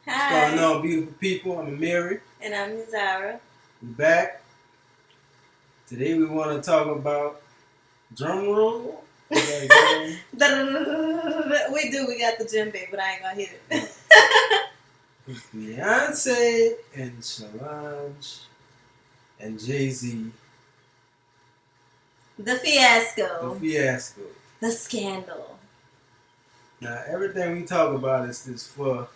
What's going on, beautiful people? I'm Amiri. And I'm Zara. We're back. Today we want to talk about drum roll. We got the djembe, but I ain't gonna hit it. Beyonce and Solange and Jay-Z. The fiasco. The scandal. Now, everything we talk about is for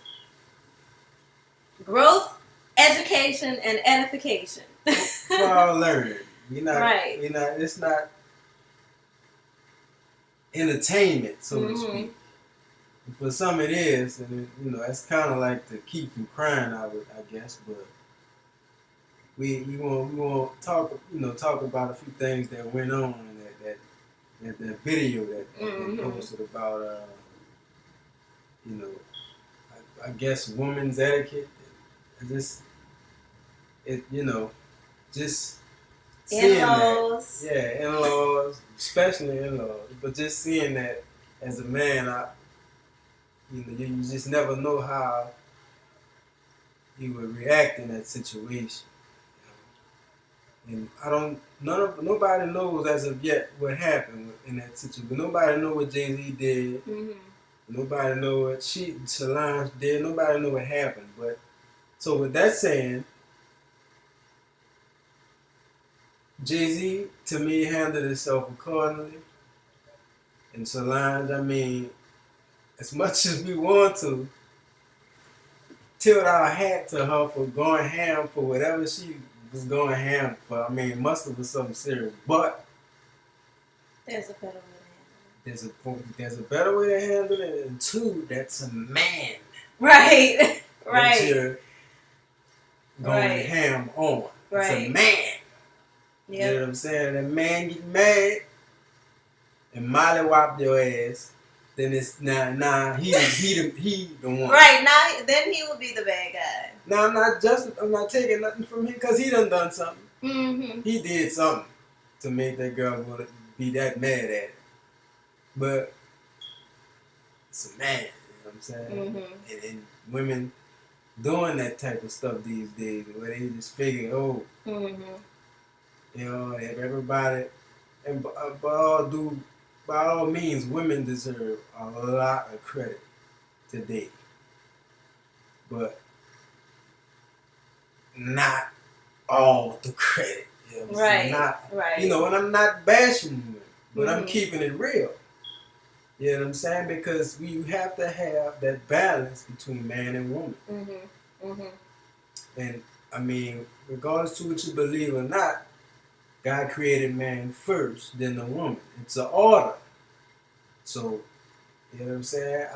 growth, education, and edification. For our learning. It's not entertainment, so to speak. For some it is, and it's kind of like to keep from crying, I guess. But we want to talk about a few things that went on in that video that they posted about I guess women's etiquette. Just seeing in-laws. That, in-laws, especially in-laws. But just seeing that as a man, you just never know how he would react in that situation. And nobody knows as of yet what happened in that situation. Nobody know what Jay-Z did. Nobody know what Solange did. Nobody know what happened. But so with that saying, Jay-Z to me handled himself accordingly, and Solange, as much as we want to tilt our hat to her for going ham for whatever she was going ham for. Must have been something serious, but there's a better way to handle it. There's a better way to handle it, and two, that's a man. Right. That you're going ham on. It's a man. Yep. You know what I'm saying? That man get mad and mollywop your ass, then it's he the one. Right, now then he will be the bad guy. Now I'm not taking nothing from him because he done something. He did something to make that girl want to be that mad at it. But it's a man, you know what I'm saying? And women doing that type of stuff these days where they just figure, if everybody, and by all means, women deserve a lot of credit today. But not all the credit. You know right. And I'm not bashing women, but I'm keeping it real. You know what I'm saying? Because we have to have that balance between man and woman. And regardless to what you believe or not, God created man first, then the woman. It's an order. So, you know what I'm saying?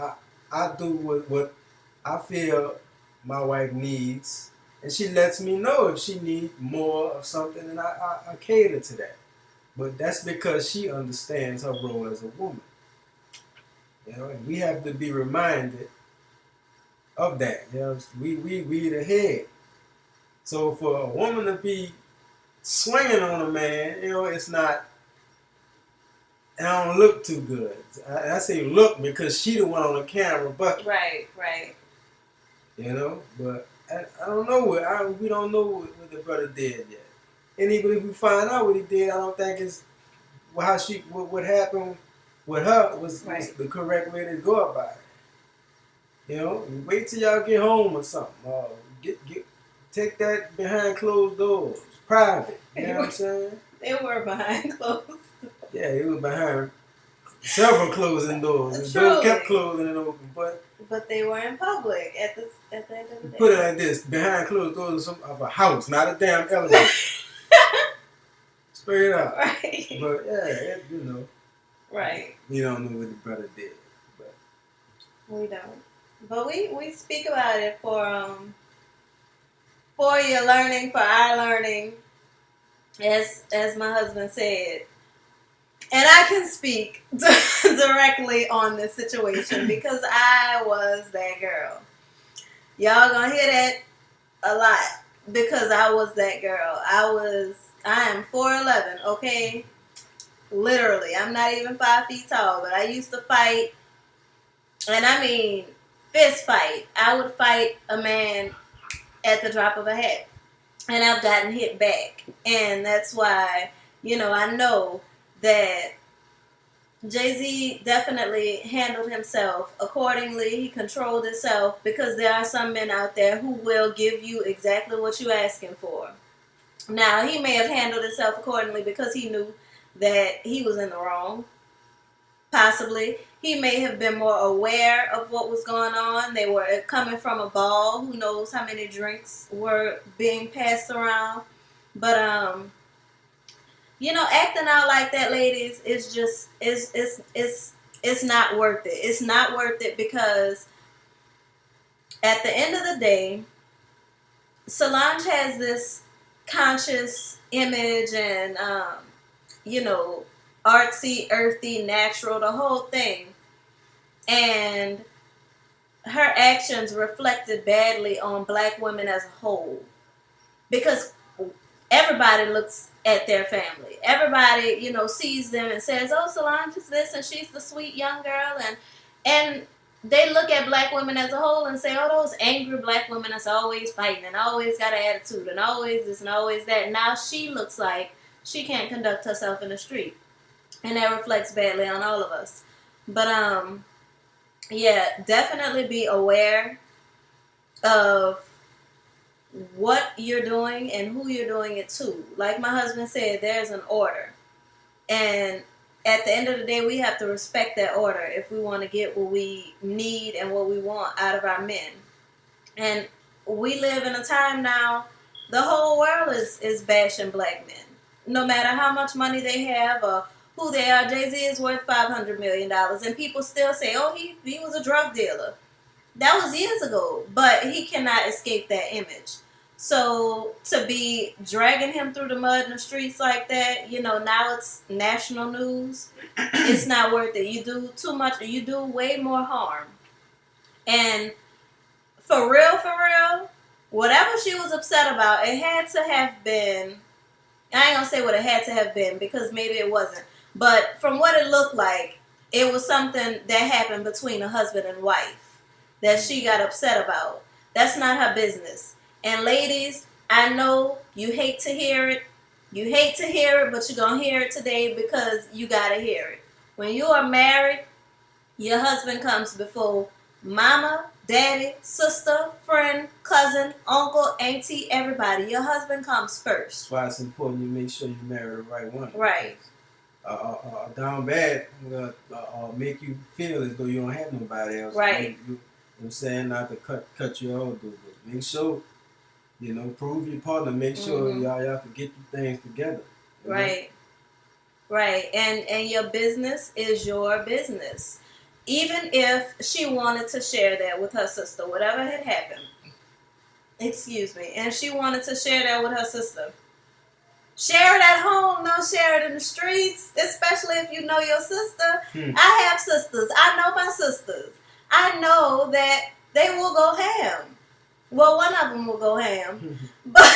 I do what I feel my wife needs, and she lets me know if she needs more of something, and I cater to that. But that's because she understands her role as a woman. And we have to be reminded of that. We the head. So for a woman to be swinging on a man, it's not. It don't look too good. I say look because she the one on the camera, but right. But I don't know we don't know what the brother did yet. And even if we find out what he did, I don't think it's what happened with her was the correct way to go about it. Wait till y'all get home or something. Take that behind closed doors, private. You know what I'm saying? They were behind closed doors. Yeah, it was behind several closing doors. The door kept closing and open, but they were in public at the end of the day. Put it like this: behind closed doors of a house, not a damn elevator. Straight up. Right. But Right. We don't know what the brother did, but we don't. But we speak about it for your learning, for our learning, as my husband said. And I can speak directly on this situation because I was that girl. Y'all gonna hear that a lot because I was that girl. I am 4'11", okay? Literally. I'm not even 5 feet tall, but I used to fight. And fist fight. I would fight a man at the drop of a hat. And I've gotten hit back. And that's why, I know that Jay-Z definitely handled himself accordingly. He controlled himself, because there are some men out there who will give you exactly what you're asking for. Now, he may have handled himself accordingly because he knew that he was in the wrong. Possibly. He may have been more aware of what was going on. They were coming from a ball. Who knows how many drinks were being passed around. But, acting out like that, ladies, is just, it's not worth it. It's not worth it, because at the end of the day, Solange has this conscious image and, artsy, earthy, natural, the whole thing. And her actions reflected badly on black women as a whole. Because everybody looks at their family. Everybody, sees them and says, oh, Solange is this and she's the sweet young girl. And they look at black women as a whole and say, oh, those angry black women that's always fighting and always got an attitude and always this and always that. Now she looks like she can't conduct herself in the street. And that reflects badly on all of us. But, definitely be aware of what you're doing and who you're doing it to. Like my husband said, there's an order. And at the end of the day, we have to respect that order if we want to get what we need and what we want out of our men. And we live in a time now, the whole world is bashing black men. No matter how much money they have or who they are. Jay-Z is worth $500 million. And people still say, oh, he was a drug dealer. That was years ago. But he cannot escape that image. So to be dragging him through the mud in the streets like that, now it's national news. It's not worth it. You do too much. You do way more harm. And for real, whatever she was upset about, it had to have been, I ain't gonna say what it had to have been, because maybe it wasn't. But from what it looked like, it was something that happened between a husband and wife that she got upset about. That's not her business. And ladies, I know you hate to hear it. You hate to hear it, but you're going to hear it today because you got to hear it. When you are married, your husband comes before mama, daddy, sister, friend, cousin, uncle, auntie, everybody. Your husband comes first. That's why it's important you make sure you marry the right one. Right. Down bad make you feel as though you don't have nobody else. Right. I'm saying not to cut you off, but make sure, prove your partner. Make sure y'all can get your things together. Right. Right. And your business is your business. Even if she wanted to share that with her sister, whatever had happened, and she wanted to share that with her sister, share it at home, don't share it in the streets, especially if you know your sister. I have sisters. I know my sisters. I know that they will go ham. Well, one of them will go ham. But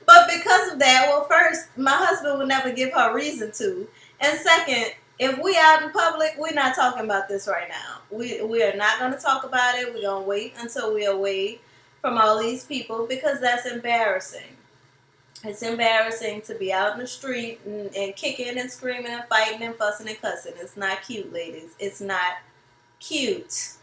because of that, well, first, my husband would never give her reason to. And second, if we out in public, we're not talking about this right now. We are not going to talk about it. We're going to wait until we are away from all these people, because that's embarrassing. It's embarrassing to be out in the street and kicking and screaming and fighting and fussing and cussing. It's not cute, ladies. It's not cute.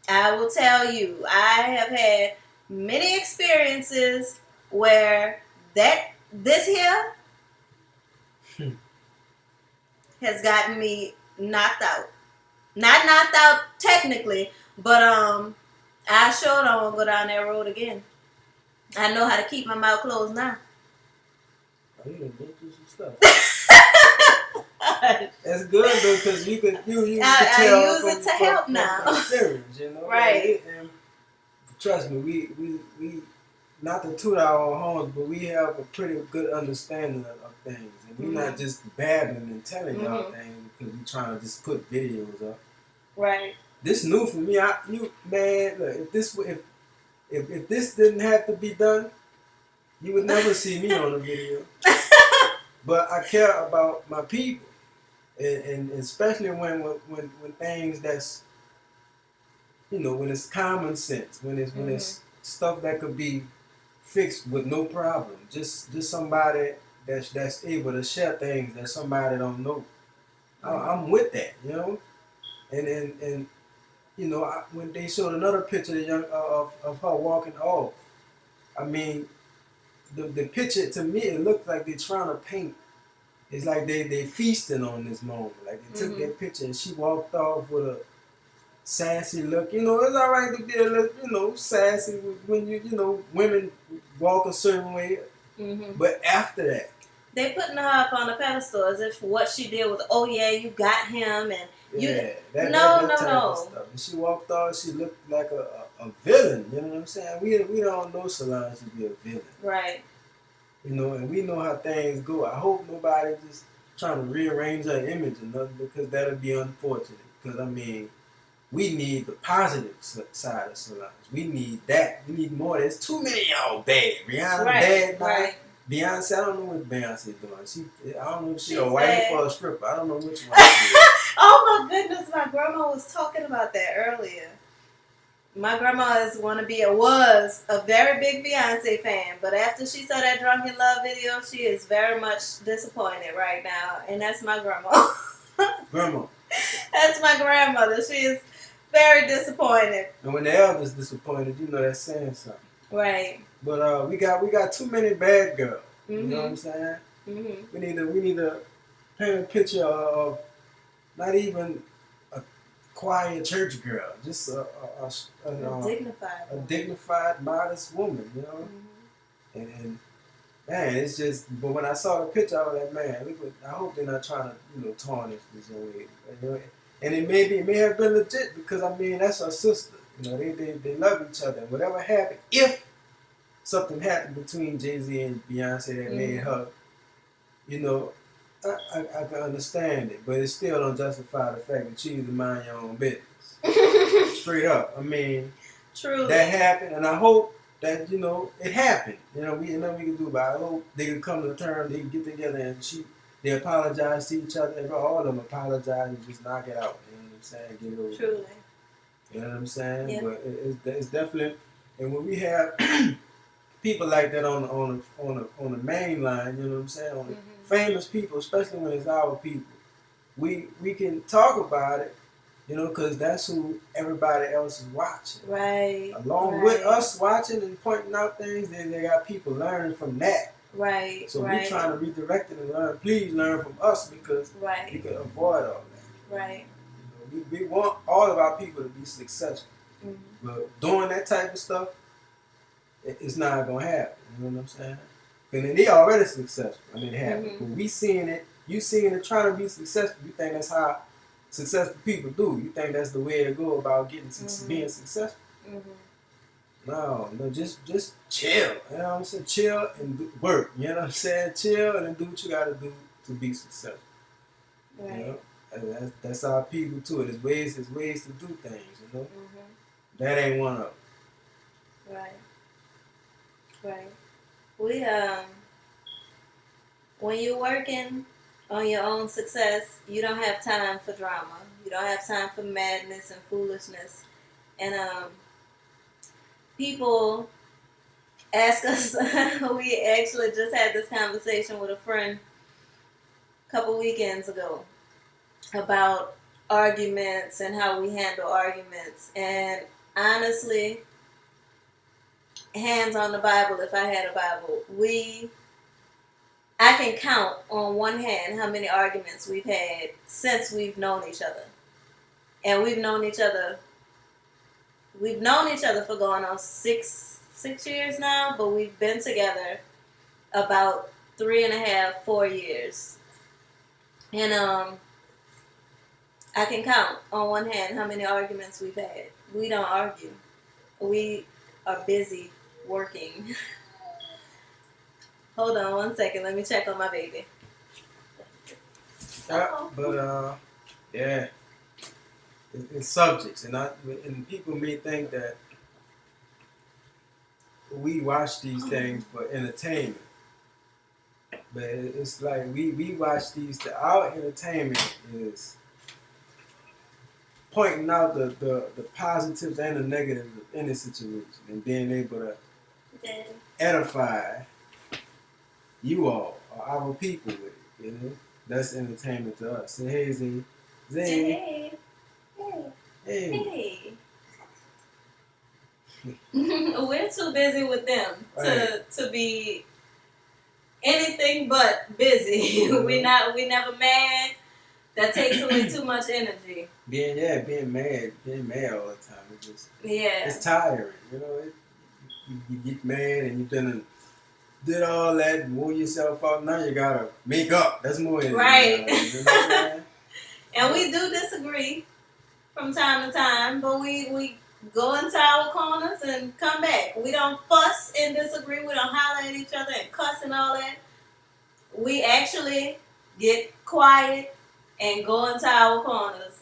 I will tell you, I have had many experiences where this here has gotten me knocked out. Not knocked out technically, but I sure don't want to go down that road again. I know how to keep my mouth closed now. Oh, you done been through some stuff. That's good though, because you can tell. I use it to help now. Experience, Right. And trust me, we not to toot our own horns, but we have a pretty good understanding of things, and we're not just babbling and telling y'all things because we're trying to just put videos up. Right. This new for me. Look, if this didn't have to be done, you would never see me on a video. But I care about my people, and especially when things that's when it's common sense, when it's stuff that could be fixed with no problem. Just somebody that's able to share things that somebody don't know. I'm with that, and when they showed another picture of her walking off, I mean, the picture to me it looked like they're trying to paint. It's like they feasting on this moment. Like they took that picture and she walked off with a sassy look. It's all right to be a little, sassy when women walk a certain way. But after that, they putting her up on a pedestal as if what she did was, oh yeah, you got him, and no. Stuff. And she walked off. She looked like a villain. You know what I'm saying? We don't know Solange to be a villain, right? And we know how things go. I hope nobody just trying to rearrange her image or nothing, because that'll be unfortunate. Because I mean, we need the positive side of Solange. We need that. We need more. There's too many of y'all bad. Rihanna bad, right? Beyonce, I don't know what Beyonce doing. I don't know if she's a wife or a stripper. I don't know which one. Oh my goodness, my grandma was talking about that earlier. My grandma was a very big Beyonce fan, but after she saw that Drunk in Love video, she is very much disappointed right now, and that's my grandma. Grandma. That's my grandmother. She is very disappointed. And when the elder's disappointed, that's saying something. Right. But we got too many bad girls. You know what I'm saying? We need to paint a picture of not even a quiet church girl, just a dignified, modest woman. And man, it's just. But when I saw the picture, I was like, man, I hope they're not trying to tarnish this young lady. And it may have been legit, because I mean that's her sister. They love each other. And whatever happened, if something happened between Jay-Z and Beyonce that made her, I can understand it, but it still don't justify the fact that you need to mind your own business. Straight up. I mean, true. That happened, and I hope that it happened. We nothing we can do about it. I hope they can come to terms, they can get together, and they apologize to each other. And all of them apologize and just knock it out. You know what I'm saying? Get it over. Truly. You know what I'm saying? Yeah. But it's definitely, and when we have people like that on the main line, you know what I'm saying? Famous people, especially when it's our people, we can talk about it, because that's who everybody else is watching. Right. Along with us watching and pointing out things, then they got people learning from that. Right. So we're trying to redirect it and learn. Please learn from us, because we can avoid all that. Right. We want all of our people to be successful. But doing that type of stuff, it's not going to happen. You know what I'm saying? And then they already successful and it happened. But we seeing it, you seeing it trying to be successful, you think that's how successful people do. You think that's the way to go about being successful. No, just chill. You know what I'm saying? Chill and work. You know what I'm saying? Chill and do what you got to do to be successful. Right. And that's our people too. There's ways to do things. That ain't one of them. Right. We when you're working on your own success, you don't have time for drama. You don't have time for madness and foolishness. And people ask us. We actually just had this conversation with a friend a couple weekends ago about arguments and how we handle arguments. And honestly, hands on the Bible, if I had a Bible, I can count on one hand how many arguments we've had since we've known each other. And we've known each other for going on six years now, but we've been together about 3.5, 4 years. And I can count on one hand how many arguments we've had. We don't argue. We are busy working. Hold on one second. Let me check on my baby. It's subjects, and people may think that we watch these things for entertainment, but it's like we watch these. Our entertainment is pointing out the positives and the negatives of any situation and being able to edify you all or our people with it, you know. That's entertainment to us. Say hey, Z. Z. Hey. Hey. We're too busy with them Right. to be anything but busy. Mm-hmm. we never mad. That takes away too much energy. Being mad all the time. It's tiring, you know. You get mad and you did all that and wore yourself out. Now you gotta make up. That's more energy. Right. You know what I'm saying? And we do disagree from time to time, but we go into our corners and come back. We don't fuss and disagree. We don't holler at each other and cuss and all that. We actually get quiet and go into our corners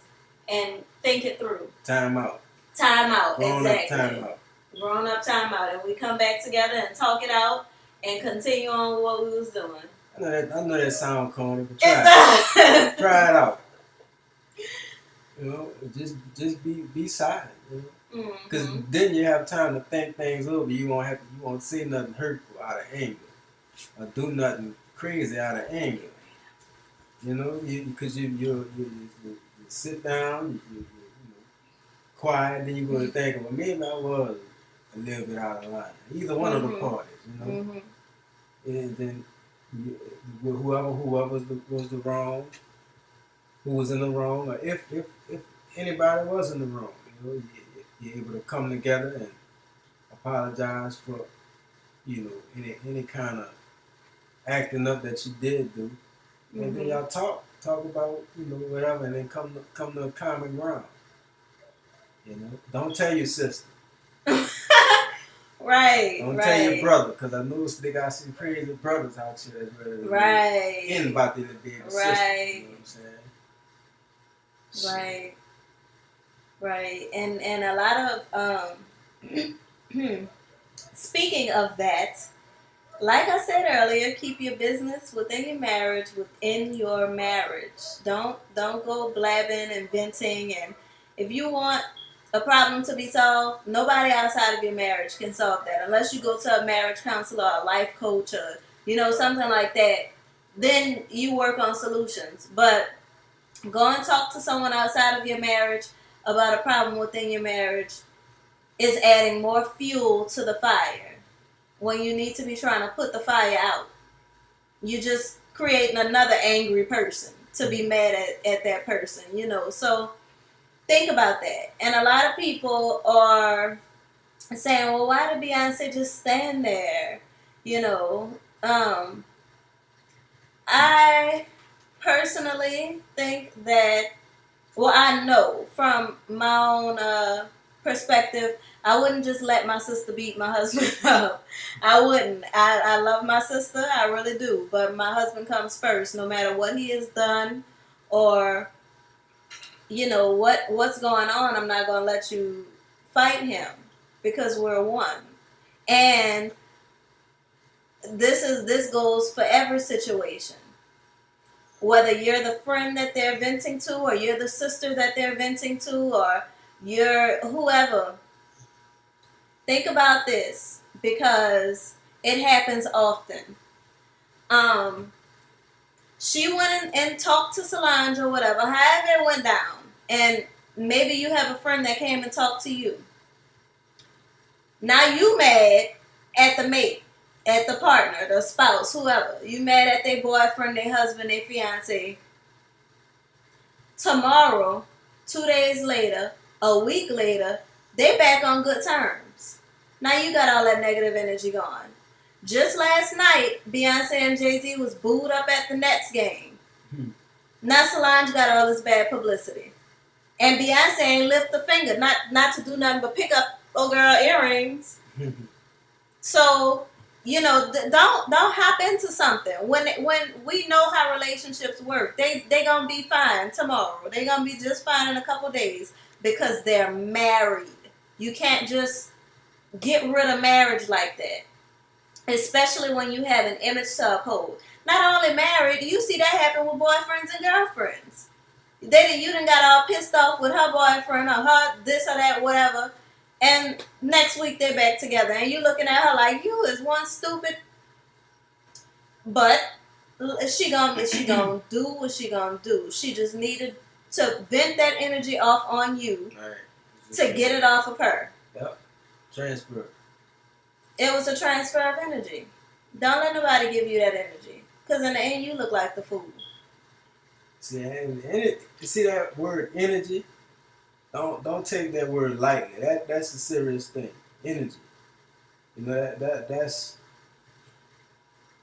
and think it through. Time out. Grown exactly. Up time out. Grown up time out. And we come back together and talk it out and continue on with what we was doing. I know that sound corny, but try it out. You know, just be silent. You know? Because then you have time to think things over. You won't say nothing hurtful out of anger, or do nothing crazy out of anger. You know, because you sit down, you know, quiet, then you're going to think, well, maybe I was a little bit out of line. Either one of the parties, you know. And then whoever was the wrong, who was in the wrong, or if anybody was in the wrong, you know, you're able to come together and apologize for, you know, any kind of acting up that you did do, and then y'all talk about, you know, whatever, and then come to a common ground. You know, don't tell your sister. Right. Don't tell your brother, because I know they got some crazy brothers out here that's ready to be in about their baby sister. You know what I'm saying? Right. And a lot of speaking of that, like I said earlier, keep your business within your marriage. Don't go blabbing and venting. And if you want a problem to be solved, nobody outside of your marriage can solve that. Unless you go to a marriage counselor or a life coach or, you know, something like that. Then you work on solutions. But go and talk to someone outside of your marriage about a problem within your marriage is adding more fuel to the fire when you need to be trying to put the fire out. You just creating another angry person to be mad at that person, you know. So think about that. And a lot of people are saying, well, why did Beyonce just stand there? You know, I personally think that, well, I know from my own perspective, I wouldn't just let my sister beat my husband up. I wouldn't. I love my sister, I really do. But my husband comes first, no matter what he has done or, you know, what's going on. I'm not going to let you fight him because we're one. And this goes for every situation. Whether you're the friend that they're venting to, or you're the sister that they're venting to, or you're whoever. Think about this, because it happens often. She went and talked to Solange or whatever, however it went down. And maybe you have a friend that came and talked to you. Now you mad at the mate, at the partner, the spouse, whoever. You mad at their boyfriend, their husband, their fiance. Tomorrow, 2 days later, a week later, they back on good terms. Now you got all that negative energy gone. Just last night, Beyonce and Jay-Z was booed up at the Nets game. Now Solange got all this bad publicity. And Beyonce ain't lift a finger, not to do nothing but pick up old girl earrings. So, you know, don't hop into something. When we know how relationships work, they gonna be fine tomorrow. They gonna be just fine in a couple days because they're married. You can't just get rid of marriage like that, especially when you have an image to uphold. Not only married, you see that happen with boyfriends and girlfriends. You done got all pissed off with her boyfriend or her this or that, whatever. And next week they're back together. And you looking at her like, you is one stupid. But she gonna do what she gonna do. She just needed to vent that energy off on you to get it off of her. Yep. Transfer. It was a transfer of energy. Don't let nobody give you that energy. Because in the end, you look like the fool. See, you see that word energy? Don't take that word lightly. That's a serious thing. Energy. You know that's.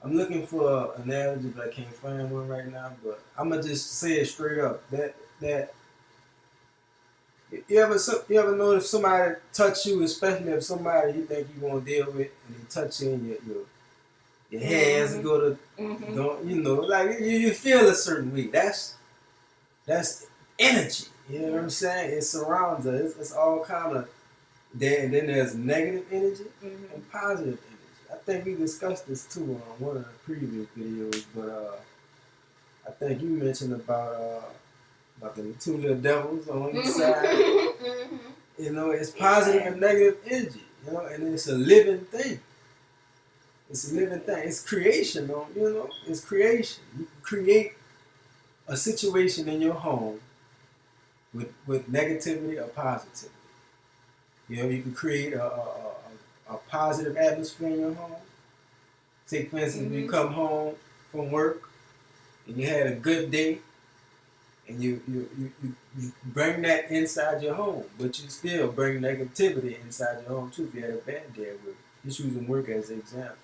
I'm looking for an analogy, but I can't find one right now. But I'm gonna just say it straight up. That you ever notice somebody touch you, especially if somebody you think you're gonna deal with, and they touch you and your hands go to, like you feel a certain way. That's energy. You know what I'm saying? It surrounds us. It's all kind of there. And then there's negative energy and positive energy. I think we discussed this too on one of the previous videos, but I think you mentioned about the two little devils on each side. You know, it's positive and negative energy. You know, and it's a living thing. It's a living thing. It's creation, though. You know, it's creation. You can create a situation in your home with negativity or positivity. You know, you can create a positive atmosphere in your home. Take, for instance, you come home from work and you had a good day, and you bring that inside your home, but you still bring negativity inside your home too if you had a bad day at work. Just using work as an example.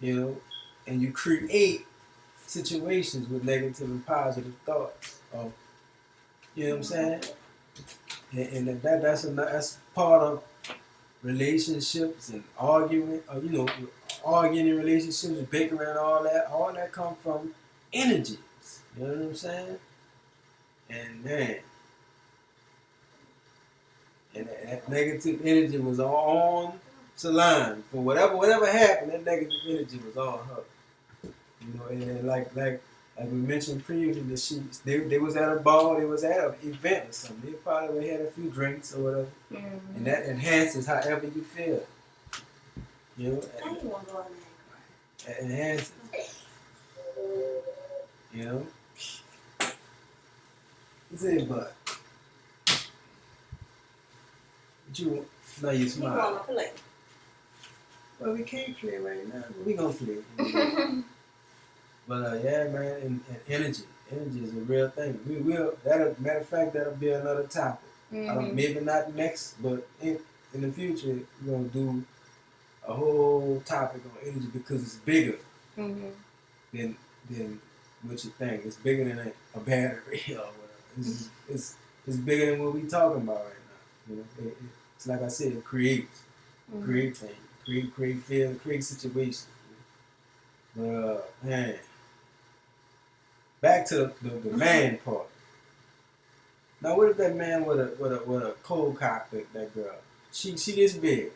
You know, and you create situations with negative and positive thoughts. You know what I'm saying? And that's part of relationships and arguing. Arguing in relationships, bickering, all that come from energies. You know what I'm saying? And man, and that negative energy was on Solange. For whatever happened, that negative energy was on her. You know, and like we mentioned previously, they was at a ball, they was at an event or something. They probably had a few drinks or whatever, and that enhances however you feel. You know, it enhances. You know, it's a but. You now you smile. You wanna play? Well, we can't play right now, but we gonna play. But yeah, man, and energy is a real thing. We will. Matter of fact, that'll be another topic. Maybe not next, but in the future, we're gonna do a whole topic on energy because it's bigger than what you think. It's bigger than a battery or whatever. It's bigger than what we talking about right now. You know, it's like I said, it creates, create things, create feelings, create situations. But man, back to the man part. Now, what if that man with a cold cockpit, that girl? She this big.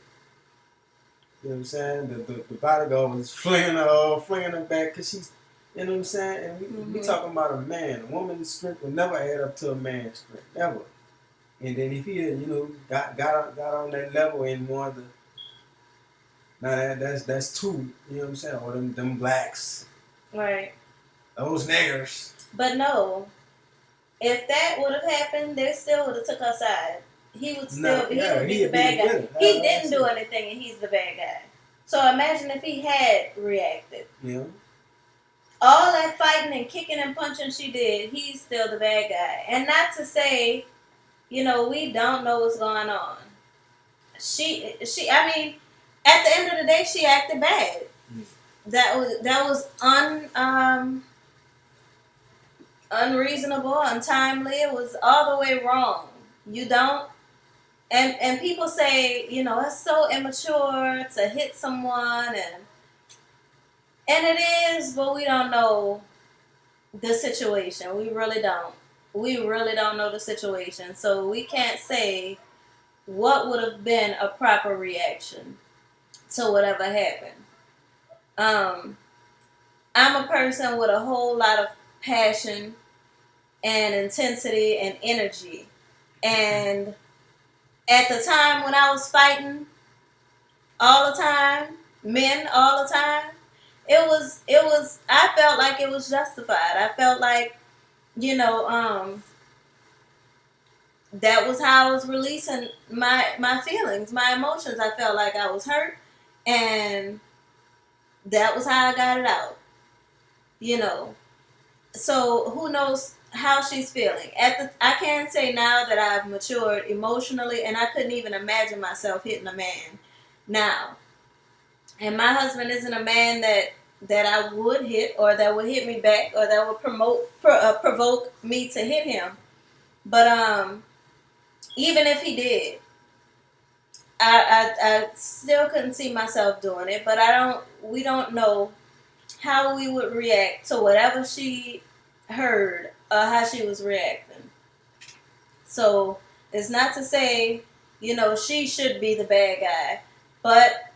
You know what I'm saying? The bodyguard was flinging her back because she's, you know what I'm saying? And we talking about a man. A woman's strength will never add up to a man's strength, never. And then if he, got on that level and wanted to, now that's two, you know what I'm saying? Or them blacks. Right. Those niggers. But no, if that would have happened, they still would have took our side. He would still, he would be the bad guy. He didn't do anything, and he's the bad guy. So imagine if he had reacted. Yeah. All that fighting and kicking and punching she did, he's still the bad guy. And not to say, we don't know what's going on. I mean, at the end of the day, she acted bad. That was unreasonable, untimely. It was all the way wrong. You don't, and people say, it's so immature to hit someone, and it is, but we don't know the situation. We really don't. We really don't know the situation, so we can't say what would have been a proper reaction to whatever happened. I'm a person with a whole lot of passion and intensity and energy. And at the time when I was fighting all the time, men all the time, I felt like it was justified. I felt like, that was how I was releasing my feelings, my emotions. I felt like I was hurt, and that was how I got it out. So who knows how she's feeling? I can say now that I've matured emotionally, and I couldn't even imagine myself hitting a man now. And my husband isn't a man that I would hit, or that would hit me back, or that would provoke me to hit him. But even if he did, I still couldn't see myself doing it. But we don't know how we would react to whatever she heard, or how she was reacting. So it's not to say, she should be the bad guy. But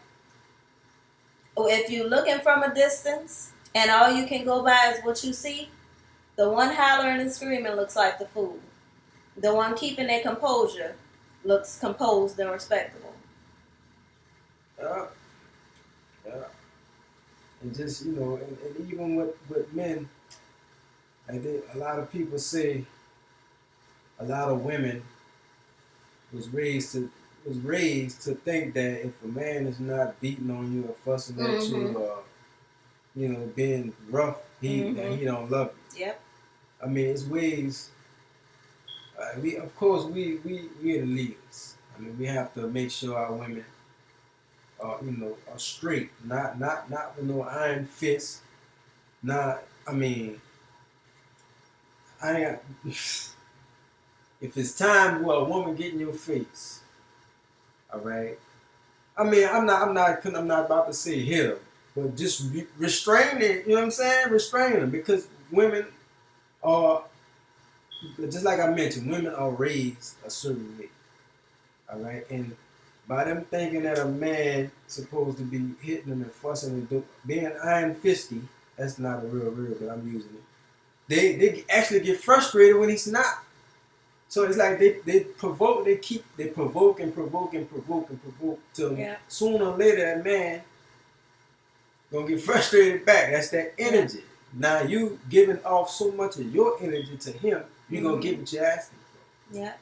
if you're looking from a distance and all you can go by is what you see, the one hollering and screaming looks like the fool. The one keeping their composure looks composed and respectable. Yeah. And just, and even with men, I think a lot of people say a lot of women was raised to think that if a man is not beating on you or fussing at you or being rough, he don't love you. Yep. I mean, it's ways. We are the leaders. I mean, we have to make sure our women are straight, not with no iron fist. If it's time for a woman get in your face, all right. I mean, I'm not about to say hit them, but just restrain it. You know what I'm saying? Restrain them, because women are, just like I mentioned, women are raised a certain way, all right, and by them thinking that a man supposed to be hitting them and fussing and being iron fisty, that's not a real word, but I'm using it. They actually get frustrated when he's not. So it's like they provoke and provoke till sooner or later that man gonna get frustrated back. That's that energy. Yeah. Now you giving off so much of your energy to him, you're gonna get what you're asking for. Yeah.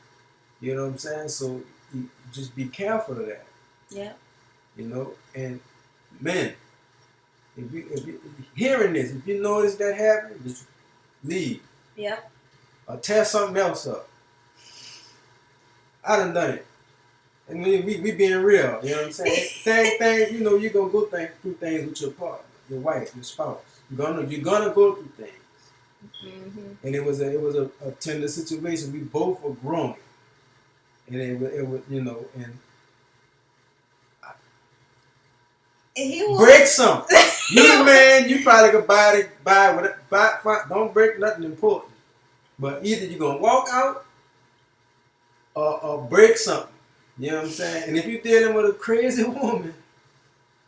You know what I'm saying? So you just be careful of that. Yeah. And men, if you hearing this, if you notice that happening, just leave. Yeah. Or tear something else up. I done it. And we being real, you know what I'm saying? Things, you're gonna go through things with your partner, your wife, your spouse. You're gonna go through things. Mm-hmm. And it was a tender situation. We both were growing. And it was break something. You the man, you probably could buy don't break nothing important. But either you're gonna walk out or break something. You know what I'm saying? And if you're dealing with a crazy woman,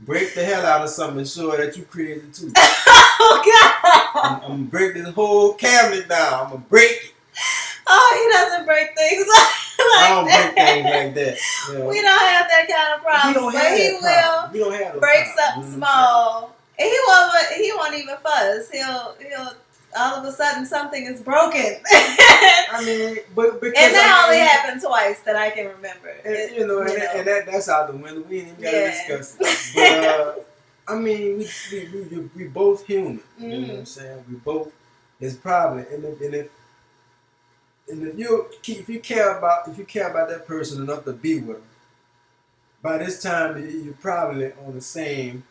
break the hell out of something and show her that you crazy too. Oh God! I'm gonna break this whole cabinet down. I'm gonna break it. Oh, he doesn't break things I don't break things like that. We don't have that kind of problem. We don't have break something small. And he won't even fuss. He'll all of a sudden something is broken. I mean, but because and that only happened twice that I can remember. And that's out the window. We ain't even gotta discuss it. But I mean, we both human. Mm-hmm. You know what I'm saying? We both is probably and if you care about that person enough to be with them, by this time you're probably on the same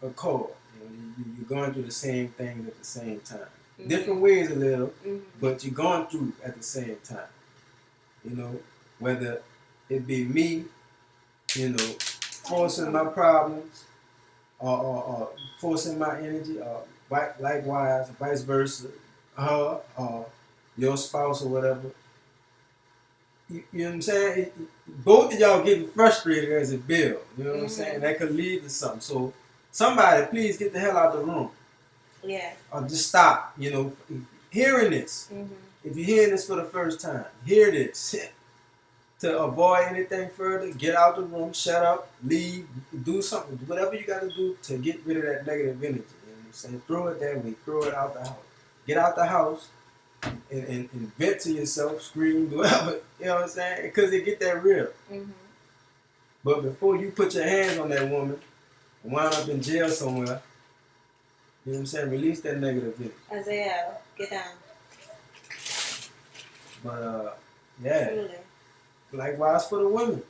accord. You're going through the same things at the same time. Mm-hmm. Different ways a little, but you're going through at the same time. Whether it be me, forcing my problems, or forcing my energy, or likewise, vice versa, her or your spouse or whatever. You know what I'm saying? Both of y'all getting frustrated as it builds. You know what I'm saying? That could lead to something. So somebody, please get the hell out of the room. Yeah. Or just stop. hearing this, if you're hearing this for the first time, hear this. To avoid anything further, get out the room, shut up, leave, do something, whatever you got to do to get rid of that negative energy. You know what I'm saying? Throw it that way, throw it out the house. Get out the house and vent to yourself, scream, whatever. You know what I'm saying? Because it get that real. But before you put your hands on that woman and wind up in jail somewhere, you know what I'm saying? Release that negative energy. Isaiah, get down. But, yeah. Truly. Likewise for the women.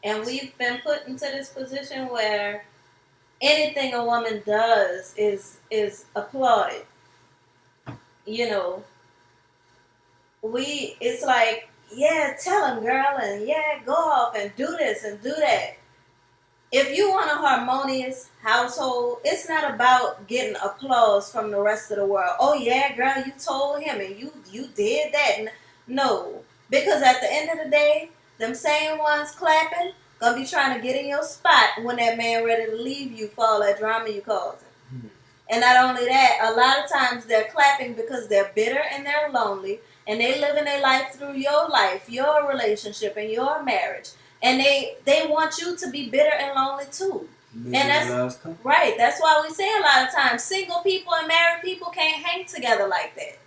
And we've been put into this position where anything a woman does is applauded. You know, it's like, yeah, tell him, girl, and yeah, go off and do this and do that. If you want a harmonious household, it's not about getting applause from the rest of the world. Oh yeah, girl, you told him and you did that. No, because at the end of the day, them same ones clapping gonna be trying to get in your spot when that man ready to leave you for all that drama you causing. And not only that, a lot of times they're clapping because they're bitter and they're lonely, and they living their life through your life, your relationship, and your marriage. And they want you to be bitter and lonely too. And that's right. That's why we say a lot of times single people and married people can't hang together like that.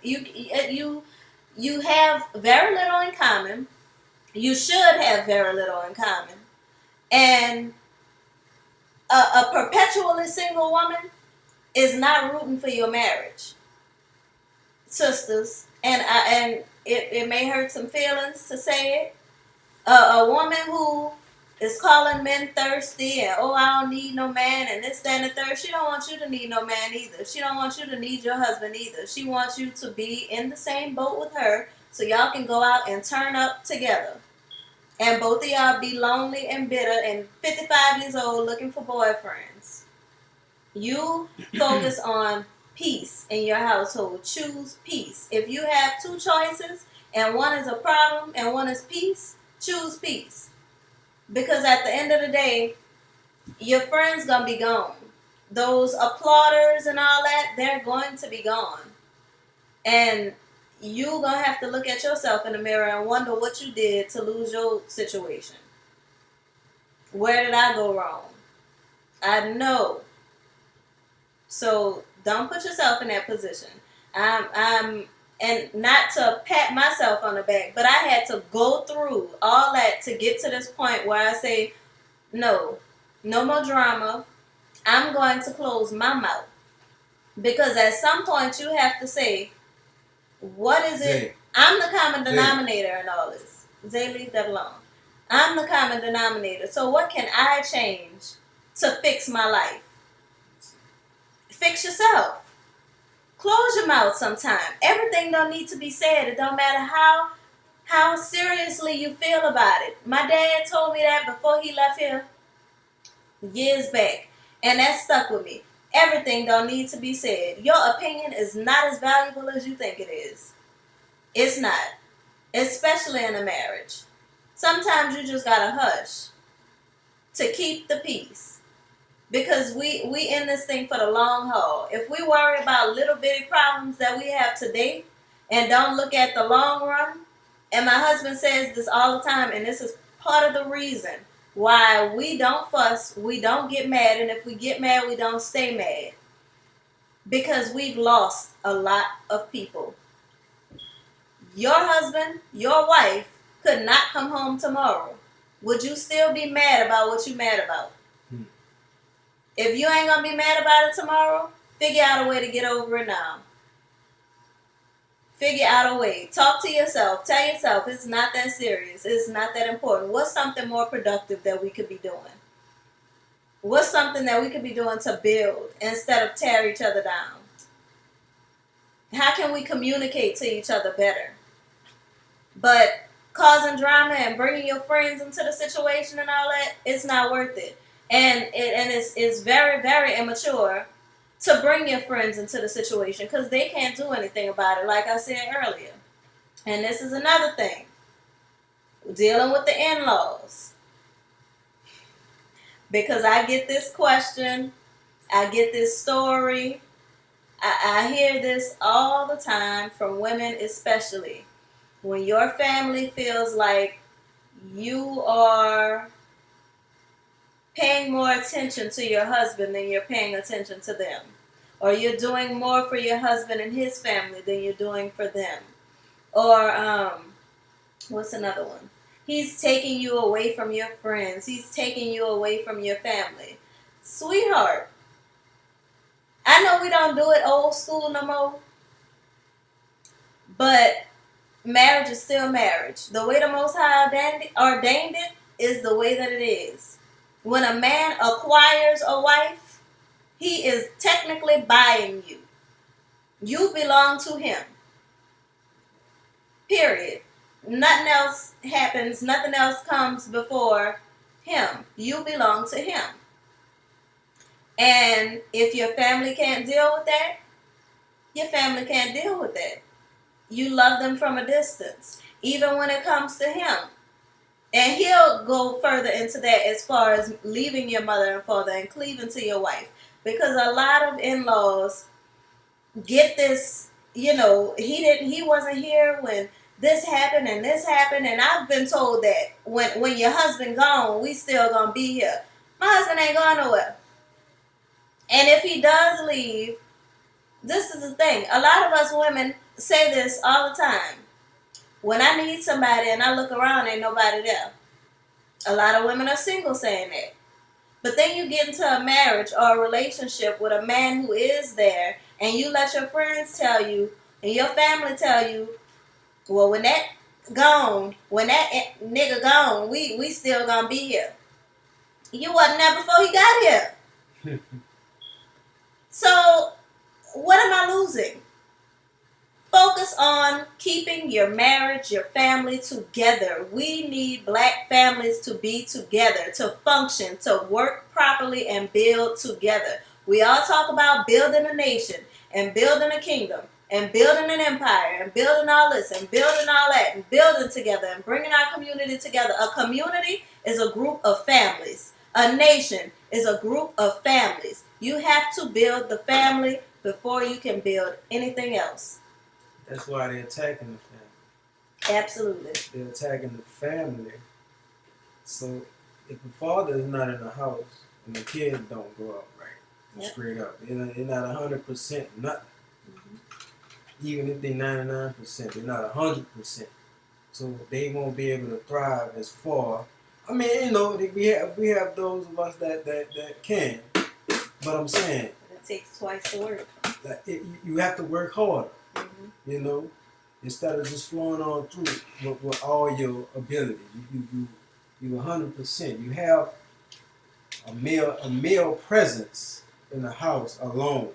You have very little in common. You should have very little in common. And a perpetually single woman is not rooting for your marriage, sisters. And it may hurt some feelings to say it. A woman who is calling men thirsty and, oh, I don't need no man and this, that, and the third. She don't want you to need no man either. She don't want you to need your husband either. She wants you to be in the same boat with her so y'all can go out and turn up together. And both of y'all be lonely and bitter and 55 years old looking for boyfriends. You focus on peace in your household. Choose peace. If you have two choices and one is a problem and one is peace, choose peace. Because at the end of the day, your friends gonna be gone. Those applauders and all that, they're going to be gone. And you gonna have to look at yourself in the mirror and wonder what you did to lose your situation. Where did I go wrong? I know. So don't put yourself in that position. And not to pat myself on the back, but I had to go through all that to get to this point where I say, no more drama. I'm going to close my mouth. Because at some point you have to say, what is it? I'm the common denominator in all this. Zay, leave that alone. I'm the common denominator. So what can I change to fix my life? Fix yourself. Close your mouth sometime. Everything don't need to be said. It don't matter how seriously you feel about it. My dad told me that before he left here years back. And that stuck with me. Everything don't need to be said. Your opinion is not as valuable as you think it is. It's not. Especially in a marriage. Sometimes you just gotta hush to keep the peace. Because we in this thing for the long haul. If we worry about little bitty problems that we have today and don't look at the long run, and my husband says this all the time, and this is part of the reason why we don't fuss, we don't get mad, and if we get mad, we don't stay mad. Because we've lost a lot of people. Your husband, your wife could not come home tomorrow. Would you still be mad about what you mad about? If you ain't gonna be mad about it tomorrow, figure out a way to get over it now. Figure out a way. Talk to yourself. Tell yourself it's not that serious. It's not that important. What's something more productive that we could be doing? What's something that we could be doing to build instead of tear each other down? How can we communicate to each other better? But causing drama and bringing your friends into the situation and all that, it's not worth it. And it's very, very immature to bring your friends into the situation because they can't do anything about it, like I said earlier. And this is another thing. Dealing with the in-laws. Because I get this question, I get this story, I hear this all the time from women, especially when your family feels like you are paying more attention to your husband than you're paying attention to them, or you're doing more for your husband and his family than you're doing for them, or what's another one? He's taking you away from your friends. He's taking you away from your family. Sweetheart, I know we don't do it old school no more, but marriage is still marriage. The way the Most High ordained it is the way that it is. When a man acquires a wife, he is technically buying you. You belong to him. Period. Nothing else happens. Nothing else comes before him. You belong to him. And if your family can't deal with that, your family can't deal with that. You love them from a distance, even when it comes to him. And he'll go further into that as far as leaving your mother and father and cleaving to your wife. Because a lot of in-laws get this, he wasn't here when this happened and this happened. And I've been told that when your husband gone, we still gonna be here. My husband ain't going nowhere. And if he does leave, this is the thing. A lot of us women say this all the time. When I need somebody and I look around, ain't nobody there. A lot of women are single saying that. But then you get into a marriage or a relationship with a man who is there, and you let your friends tell you and your family tell you, well, when that nigga gone, we still gonna be here. You wasn't there before he got here. So what am I losing? Focus on keeping your marriage, your family together. We need black families to be together, to function, to work properly and build together. We all talk about building a nation and building a kingdom and building an empire and building all this and building all that and building together and bringing our community together. A community is a group of families. A nation is a group of families. You have to build the family before you can build anything else. That's why they're attacking the family. Absolutely. They're attacking the family. So if the father is not in the house and the kids don't grow up right, straight up, they're not 100% nothing. Even if they're 99%, they're not 100%. So they won't be able to thrive as far. I mean, we have those of us that can. But I'm saying it takes twice to work. You have to work harder. Instead of just flowing on through with all your ability. You 100%. You have a male presence in the house alone.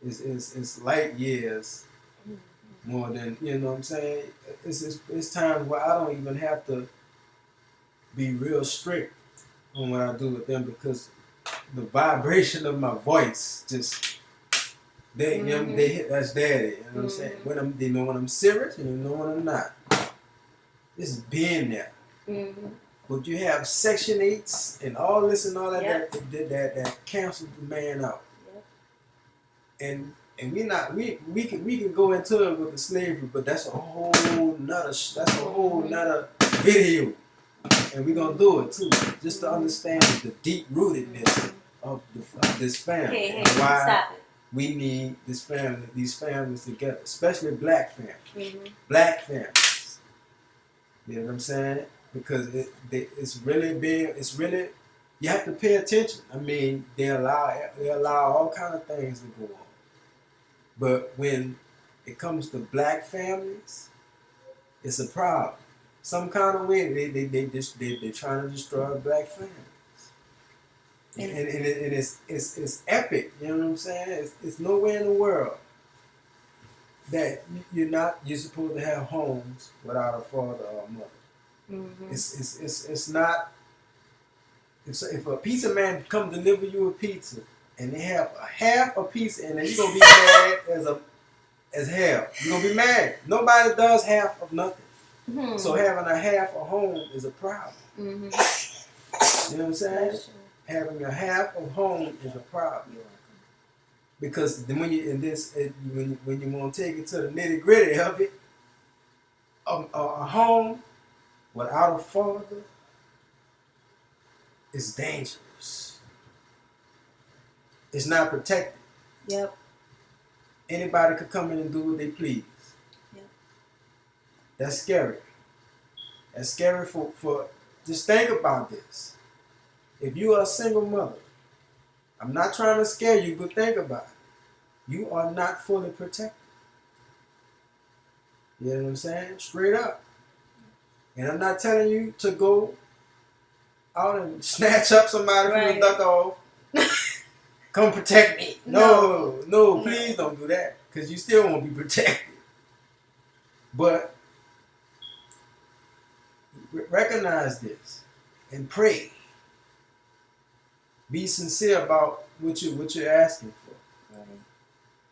It's light years more than, you know what I'm saying? It's times where I don't even have to be real strict on what I do with them, because the vibration of my voice just they hit, that's daddy, you know what I'm saying? They know when I'm serious and they know when I'm not. This is being there. But you have Section 8s and all this and all that that cancels the man out. And we can go into it with the slavery, but that's a whole nother video. And we're gonna do it too, just to understand the deep rootedness of this family and why we need these families together, especially black families. Black families. You know what I'm saying? Because it's really big. It's really, you have to pay attention. I mean, they allow all kind of things to go on. But when it comes to black families, it's a problem. Some kind of way they're trying to destroy black families. And it's epic, you know what I'm saying? It's nowhere in the world that you're supposed to have homes without a father or a mother. It's not. If a pizza man come deliver you a pizza and they have half a pizza in it, you're gonna be mad as hell. You're gonna be mad. Nobody does half of nothing. So having a half a home is a problem. You know what I'm saying? Having a half of home is a problem. Because then when you in this, when you want to take it to the nitty gritty of it, a home without a father is dangerous. It's not protected. Yep. Anybody could come in and do what they please. Yep. That's scary. That's scary for just think about this. If you are a single mother, I'm not trying to scare you, but think about it. You are not fully protected. You know what I'm saying? Straight up. And I'm not telling you to go out and snatch up somebody from the duck off. Come protect me. No, please don't do that. Because you still won't be protected. But recognize this and pray. Be sincere about what you're asking for. Right.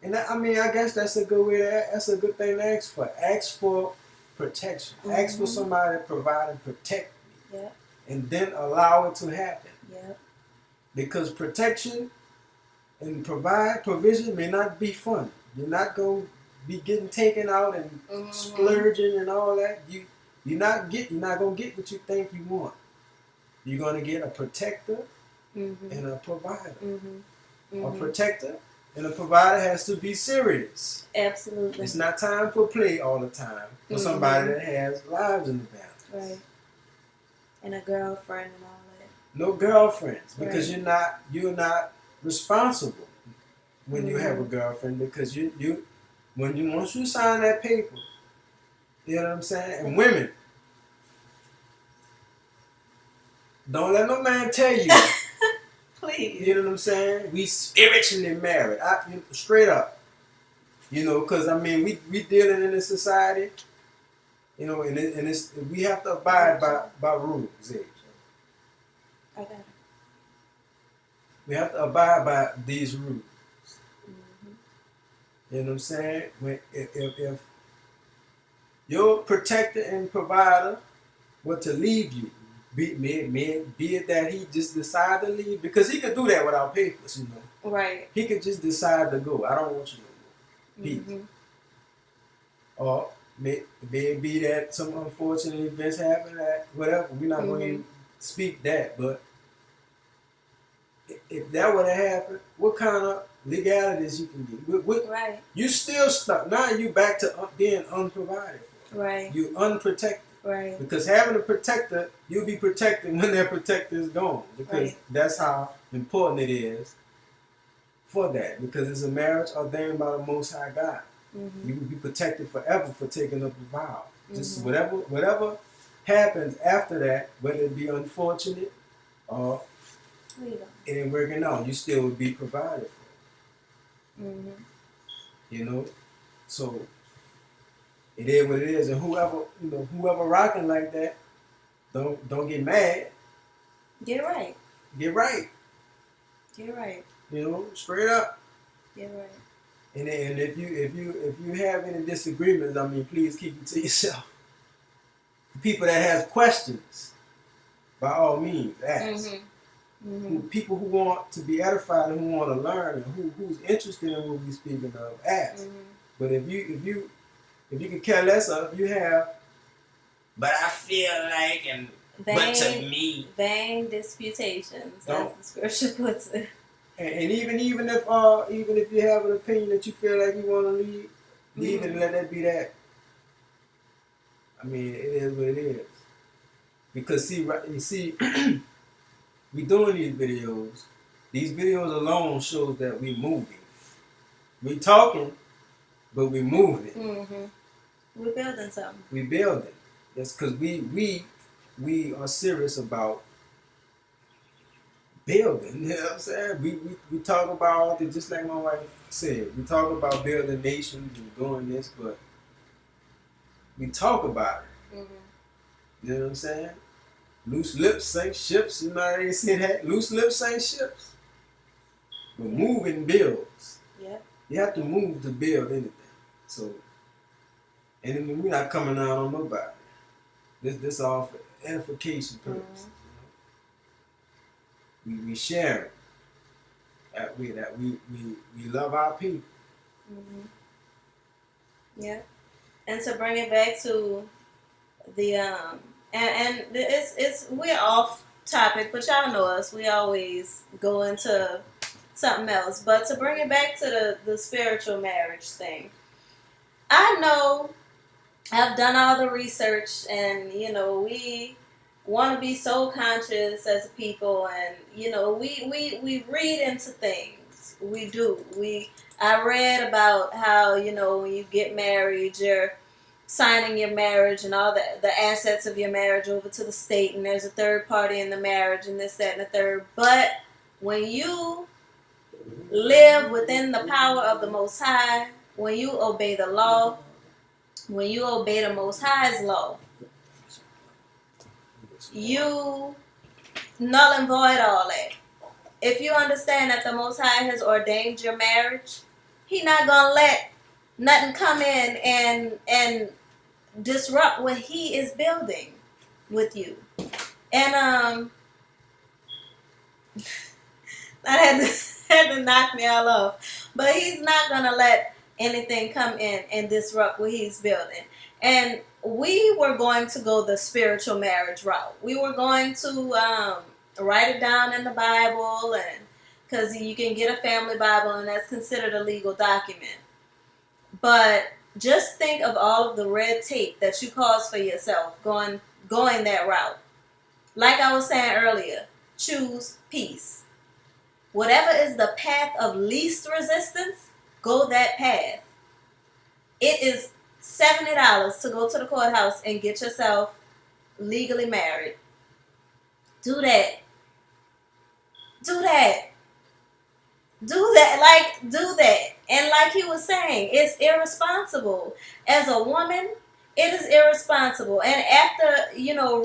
And I guess that's a good way that's a good thing to ask for. Ask for protection. Mm-hmm. Ask for somebody to provide and protect me. Yep. And then allow it to happen. Yep. Because protection and provision may not be fun. You're not going to be getting taken out and splurging and all that. You're not going to get what you think you want. You're going to get a protector and a provider. A protector and a provider has to be serious. Absolutely. It's not time for play all the time for somebody that has lives in the balance. Right. And a girlfriend and all that. No girlfriends, because you're not responsible when you have a girlfriend, because once you sign that paper, you know what I'm saying? And women, don't let no man tell you. Please. You know what I'm saying? We spiritually married. Straight up. You know, because we dealing in this society, you know, and we have to abide by rules. I got it. We have to abide by these rules. You know what I'm saying? If your protector and provider were to leave you, be it that he just decided to leave, because he could do that without papers, you know. Right. He could just decide to go. I don't want you no more. Peace. Or may it be that some unfortunate events happen, that whatever. We're not going to speak that, but if that were to happen, what kind of legalities you can get? Right. You still stuck. Now you back to being unprovided for. Right. You unprotected. Right. Because having a protector, you'll be protected when that protector is gone. Because that's how important it is for that. Because it's a marriage ordained by the Most High God. You will be protected forever for taking up a vow. Just whatever happens after that, whether it be unfortunate or it ain't working out, you still would be provided for. You know? So it is what it is. And whoever rocking like that, don't get mad. Get right. Get right. Get right. You know, straight up. Get right. And if you have any disagreements, please keep it to yourself. People that has questions, by all means, ask. People who want to be edified and who want to learn and who's interested in what we're speaking of, ask. But if you can care less of, you have, but I feel like, and but to me, vain disputations, as the scripture puts it. And even if you have an opinion that you feel like you want to leave it and let that be that. It is what it is. Because see, we doing these videos. These videos alone shows that we moving. We talking, but we moving. We're building something. We building. That's because we are serious about building. You know what I'm saying? We talk about it, just like my wife said. We talk about building nations and doing this, but we talk about it. You know what I'm saying? Loose lips sink ships. You know how they say that? Loose lips sink ships. But moving builds. Yep. You have to move to build anything. So, and we're not coming out on nobody. This all for edification purposes. We share it. we love our people. Mm-hmm. Yeah. And to bring it back to the and it's we're off topic, but y'all know us. We always go into something else. But to bring it back to the spiritual marriage thing, I know I've done all the research, and we want to be soul conscious as a people, and we read into things. We do. I read about how when you get married, you're signing your marriage and all the assets of your marriage over to the state, and there's a third party in the marriage, and this, that, and the third. But when you live within the power of the Most High, when you obey the law, when you obey the Most High's law, you null and void all that. If you understand that the Most High has ordained your marriage, He not gonna let nothing come in and disrupt what He is building with you. And that had to knock me all off. But He's not gonna let anything come in and disrupt what He's building. And we were going to go the spiritual marriage route. We were going to write it down in the Bible, and because you can get a family Bible, and that's considered a legal document. But just think of all of the red tape that you cause for yourself going that route. Like I was saying earlier, choose peace. Whatever is the path of least resistance, go that path. It is $70 to go to the courthouse and get yourself legally married. Do that. Do that. Do that. Do that. And like he was saying, it's irresponsible. As a woman, it is irresponsible. And after,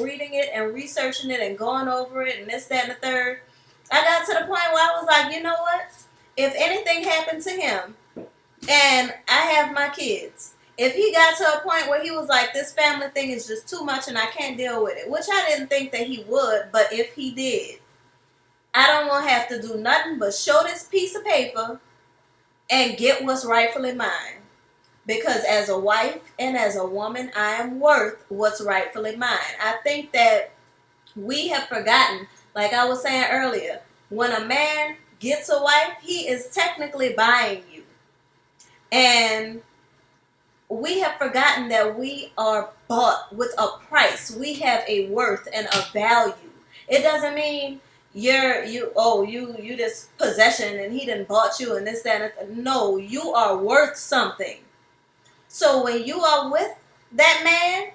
reading it and researching it and going over it and this, that, and the third, I got to the point where I was like, you know what? If anything happened to him and I have my kids, if he got to a point where he was like, this family thing is just too much and I can't deal with it, which I didn't think that he would, but if he did, I don't want to have to do nothing but show this piece of paper and get what's rightfully mine. Because as a wife and as a woman, I am worth what's rightfully mine. I think that we have forgotten, like I was saying earlier, when a man gets a wife, he is technically buying you. And we have forgotten that we are bought with a price. We have a worth and a value. It doesn't mean you this possession and he done bought you and this, that, and no, you are worth something. So when you are with that man,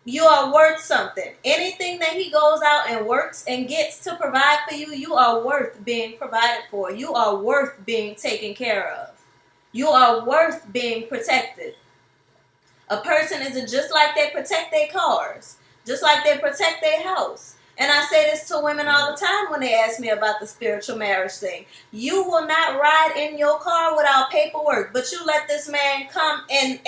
you are worth something. Anything that he goes out and works and gets to provide for you, you are worth being provided for. You are worth being taken care of. You are worth being protected. A person isn't just like they protect their cars, just like they protect their house. And I say this to women all the time when they ask me about the spiritual marriage thing. You will not ride in your car without paperwork, but you let this man come and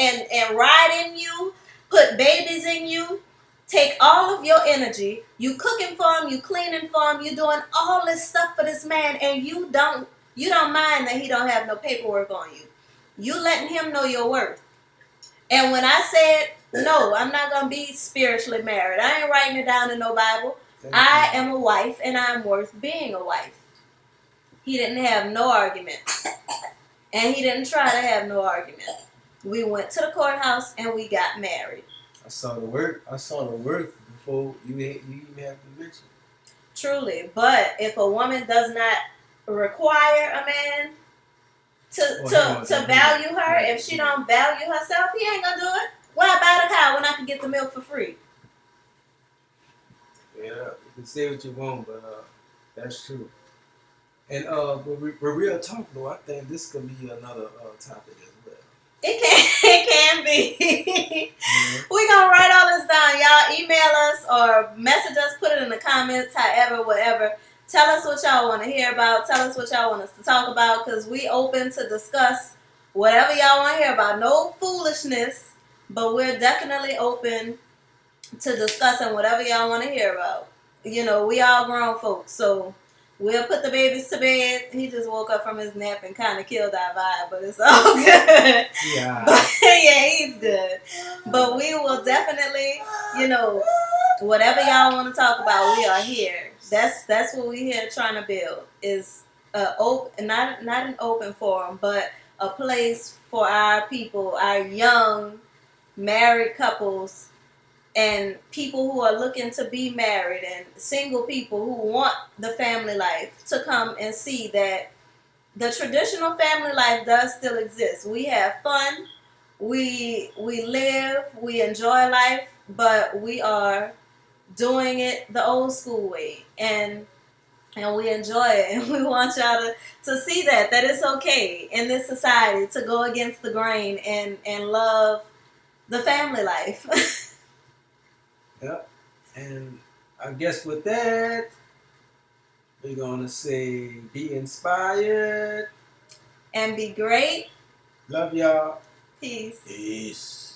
ride in you, put babies in you, take all of your energy. You cooking for him, you cleaning for him, you doing all this stuff for this man, and you don't mind that he don't have no paperwork on you. You letting him know your worth. And when I said, no, I'm not going to be spiritually married, I ain't writing it down in no Bible. I am a wife, and I'm worth being a wife. He didn't have no argument. And he didn't try to have no argument. We went to the courthouse, and we got married. I saw the worth before you even have to mention. Truly. But if a woman does not require a man to value her, if she don't value herself, he ain't gonna do it. Why buy the cow when I can get the milk for free? Yeah, you can say what you want, but that's true. And but real talk though, I think this could be another topic as well. It can be. We're gonna write all this down. Y'all email us or message us, put it in the comments, however, whatever. Tell us what y'all want to hear about. Tell us what y'all want us to talk about, because we open to discuss whatever y'all want to hear about. No foolishness, but we're definitely open to discussing whatever y'all want to hear about. We all grown folks, so We'll put the babies to bed. He just woke up from his nap and kind of killed our vibe, but it's all good. Yeah. But, yeah, he's good. But we will definitely, whatever y'all want to talk about, we are here. That's what we here trying to build is not an open forum, but a place for our people, our young married couples, and people who are looking to be married, and single people who want the family life to come and see that the traditional family life does still exist. We have fun, we live, we enjoy life, but we are doing it the old school way, and we enjoy it, and we want y'all to see that it's okay in this society to go against the grain and love the family life. Yep. And I guess with that, we're gonna say be inspired and be great. Love y'all. Peace. Peace.